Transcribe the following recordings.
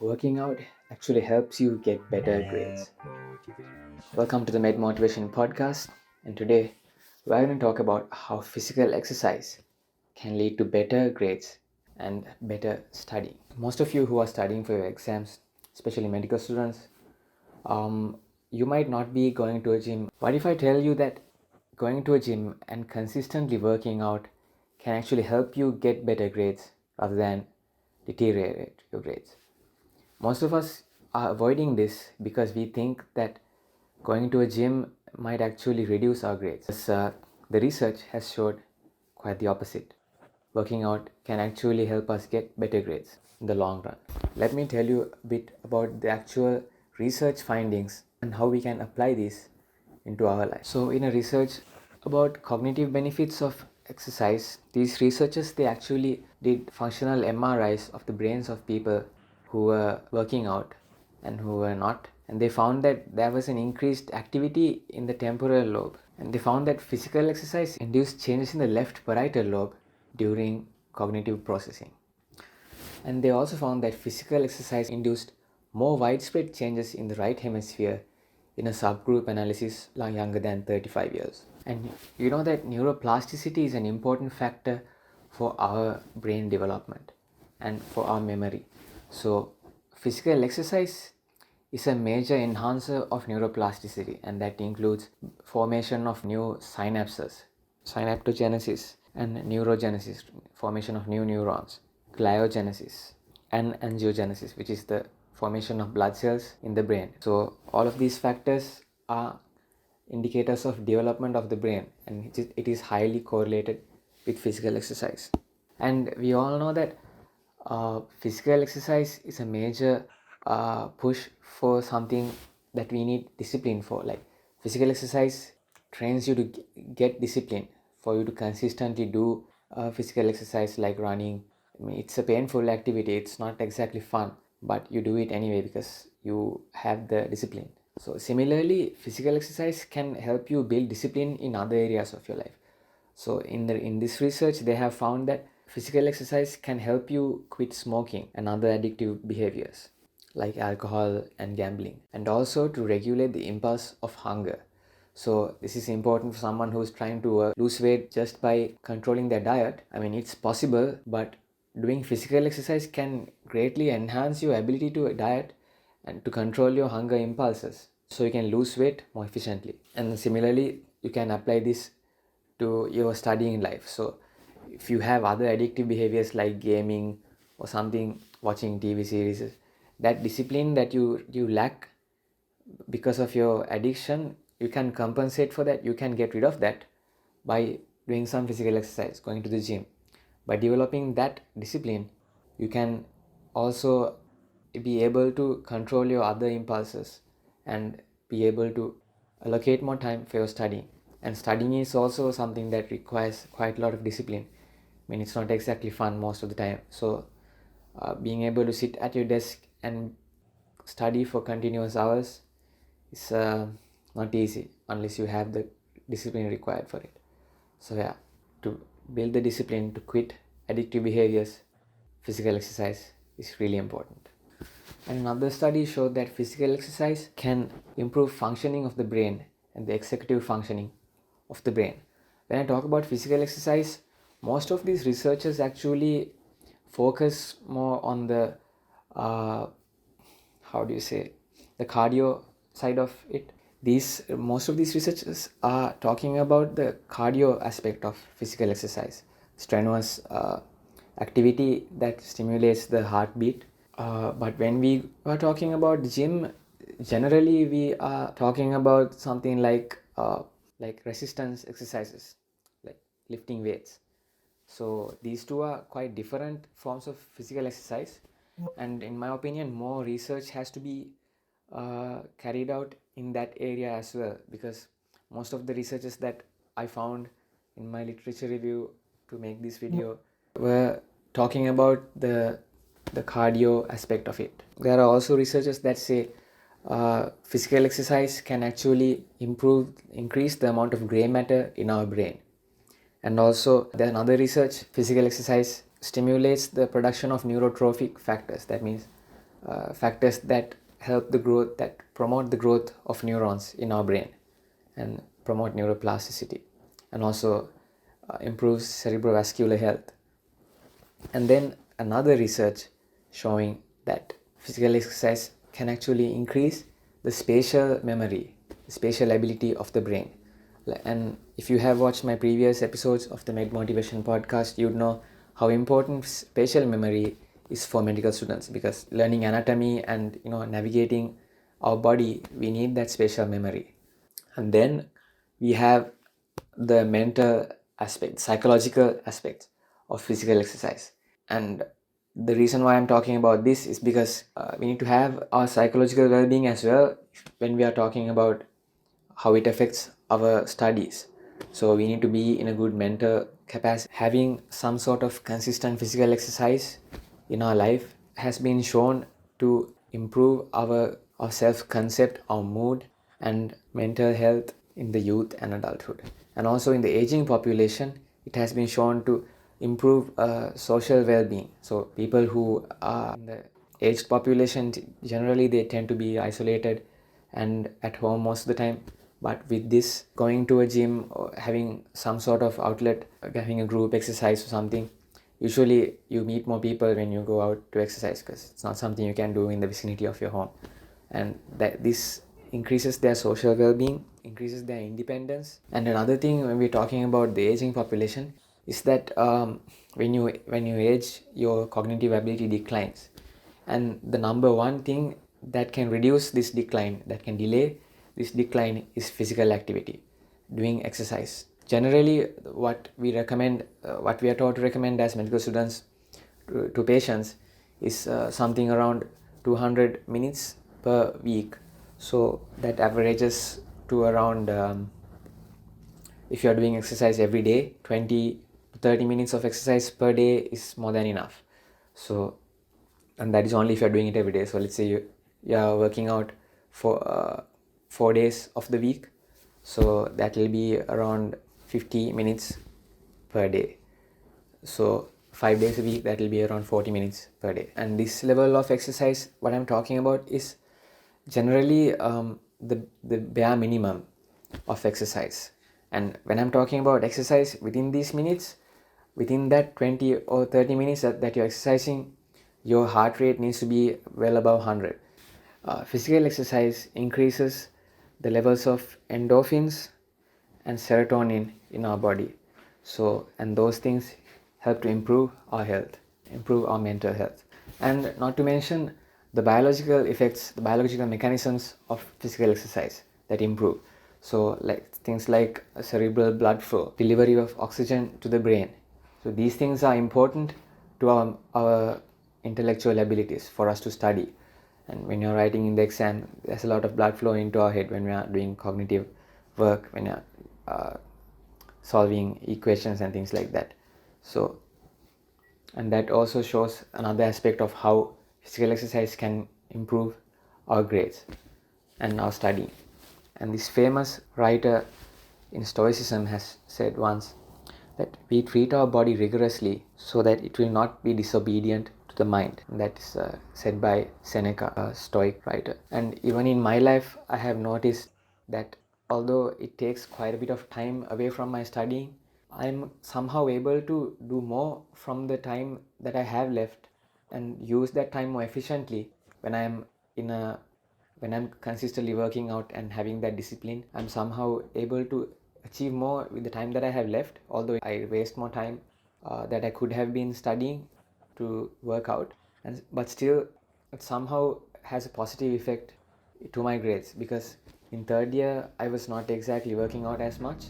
Working out actually helps you get better grades. Welcome to the Med Motivation Podcast, and today we're going to talk about how physical exercise can lead to better grades and better study. Most of you who are studying for your exams, especially medical students, you might not be going to a gym. What if I tell you that going to a gym and consistently working out can actually help you get better grades rather than deteriorate your grades? Most of us are avoiding this because we think that going to a gym might actually reduce our grades. The research has showed quite the opposite. Working out can actually help us get better grades in the long run. Let me tell you a bit about the actual research findings and how we can apply these into our life. So in a research about cognitive benefits of exercise, these researchers they actually did functional MRIs of the brains of people who were working out and who were not, and they found that there was an increased activity in the temporal lobe, and they found that physical exercise induced changes in the left parietal lobe during cognitive processing. And they also found that physical exercise induced more widespread changes in the right hemisphere in a subgroup analysis younger than 35 years. And you know that neuroplasticity is an important factor for our brain development and for our memory. So physical exercise is a major enhancer of neuroplasticity, and that includes formation of new synapses, synaptogenesis, and neurogenesis, formation of new neurons, gliogenesis, and angiogenesis, which is the formation of blood cells in the brain. So all of these factors are indicators of development of the brain, and it is highly correlated with physical exercise. And we all know that physical exercise is a major push for something that we need discipline for. Like physical exercise trains you to get discipline for you to consistently do physical exercise like running. I mean, it's a painful activity, it's not exactly fun, but you do it anyway because you have the discipline. So similarly, physical exercise can help you build discipline in other areas of your life. So in this research, they have found that physical exercise can help you quit smoking and other addictive behaviors like alcohol and gambling, and also to regulate the impulse of hunger. So this is important for someone who's trying to lose weight just by controlling their diet. I mean, it's possible, but doing physical exercise can greatly enhance your ability to diet and to control your hunger impulses, so you can lose weight more efficiently. And similarly, you can apply this to your studying life. So if you have other addictive behaviors like gaming or something, watching TV series, that discipline that you lack because of your addiction, you can compensate for that. You can get rid of that by doing some physical exercise, going to the gym. By developing that discipline, you can also be able to control your other impulses and be able to allocate more time for your studying. And studying is also something that requires quite a lot of discipline. I mean, it's not exactly fun most of the time. So being able to sit at your desk and study for continuous hours is not easy unless you have the discipline required for it. So yeah, to build the discipline to quit addictive behaviors, physical exercise is really important. And another study showed that physical exercise can improve functioning of the brain and the executive functioning of the brain. When I talk about physical exercise, most of these researchers actually focus more on the the cardio side of it. Most of these researchers are talking about the cardio aspect of physical exercise, strenuous activity that stimulates the heartbeat. But when we are talking about the gym, generally we are talking about something like resistance exercises, like lifting weights. So these two are quite different forms of physical exercise, and in my opinion, more research has to be carried out in that area as well, because most of the researches that I found in my literature review to make this video were talking about the cardio aspect of it. There are also researchers that say physical exercise can actually increase the amount of gray matter in our brain. And also there's another research, physical exercise stimulates the production of neurotrophic factors. That means factors that help the growth, that promote the growth of neurons in our brain and promote neuroplasticity, and also improves cerebrovascular health. And then another research showing that physical exercise can actually increase the spatial memory, the spatial ability of the brain. And if you have watched my previous episodes of the Med Motivation podcast, you'd know how important spatial memory is for medical students, because learning anatomy and navigating our body, we need that spatial memory. And then we have the mental aspect, psychological aspect of physical exercise. And the reason why I'm talking about this is because we need to have our psychological well-being as well when we are talking about how it affects our studies. So we need to be in a good mental capacity. Having some sort of consistent physical exercise in our life has been shown to improve our self-concept, our mood, and mental health in the youth and adulthood. And also in the aging population, it has been shown to improve social well-being. So people who are in the aged population, generally they tend to be isolated and at home most of the time. But with this, going to a gym or having some sort of outlet, having a group exercise or something, usually you meet more people when you go out to exercise, because it's not something you can do in the vicinity of your home. And that this increases their social well-being, increases their independence. And another thing when we're talking about the aging population is that when you age, your cognitive ability declines. And the number one thing that can reduce this decline, that can delay this decline, is physical activity, doing exercise. Generally, what we recommend, what we are taught to recommend as medical students to patients is something around 200 minutes per week. So that averages to around, if you are doing exercise every day, 20 to 30 minutes of exercise per day is more than enough. So, and that is only if you are doing it every day. So let's say you are working out for 4 days of the week, so that will be around 50 minutes per day. So 5 days a week, that will be around 40 minutes per day. And this level of exercise, what I'm talking about, is generally the bare minimum of exercise. And when I'm talking about exercise within these minutes, within that 20 or 30 minutes that you're exercising, your heart rate needs to be well above 100. Physical exercise increases the levels of endorphins and serotonin in our body. So, and those things help to improve our health, improve our mental health. And not to mention the biological effects, the biological mechanisms of physical exercise that improve. So, like things like cerebral blood flow, delivery of oxygen to the brain. So these things are important to our intellectual abilities for us to study. And when you're writing in the exam, there's a lot of blood flow into our head when we are doing cognitive work, when you're solving equations and things like that. So, and that also shows another aspect of how physical exercise can improve our grades and our studying. And this famous writer in Stoicism has said once that we treat our body rigorously so that it will not be disobedient to the mind. And that is said by Seneca, a Stoic writer. And even in my life, I have noticed that although it takes quite a bit of time away from my studying, I'm somehow able to do more from the time that I have left and use that time more efficiently when I'm consistently working out and having that discipline. I'm somehow able to achieve more with the time that I have left, although I waste more time that I could have been studying to work out. But still, it somehow has a positive effect to my grades, because in third year I was not exactly working out as much,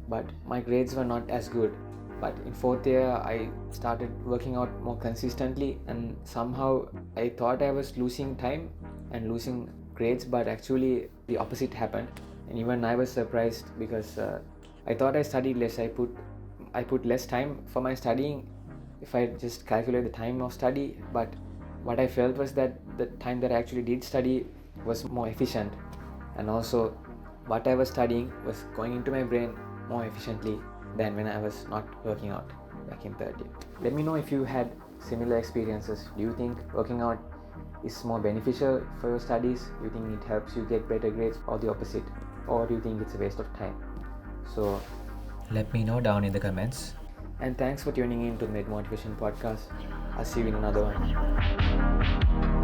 but my grades were not as good. But in fourth year I started working out more consistently, and somehow I thought I was losing time and losing grades, but actually the opposite happened. And even I was surprised, because I thought I studied less. I put less time for my studying if I just calculate the time of study, but what I felt was that the time that I actually did study was more efficient, and also what I was studying was going into my brain more efficiently than when I was not working out back in third year. Let me know if you had similar experiences. Do you think working out is more beneficial for your studies? Do you think it helps you get better grades, or the opposite? Or do you think it's a waste of time? So let me know down in the comments. And thanks for tuning in to the Med Motivation Podcast. I'll see you in another one.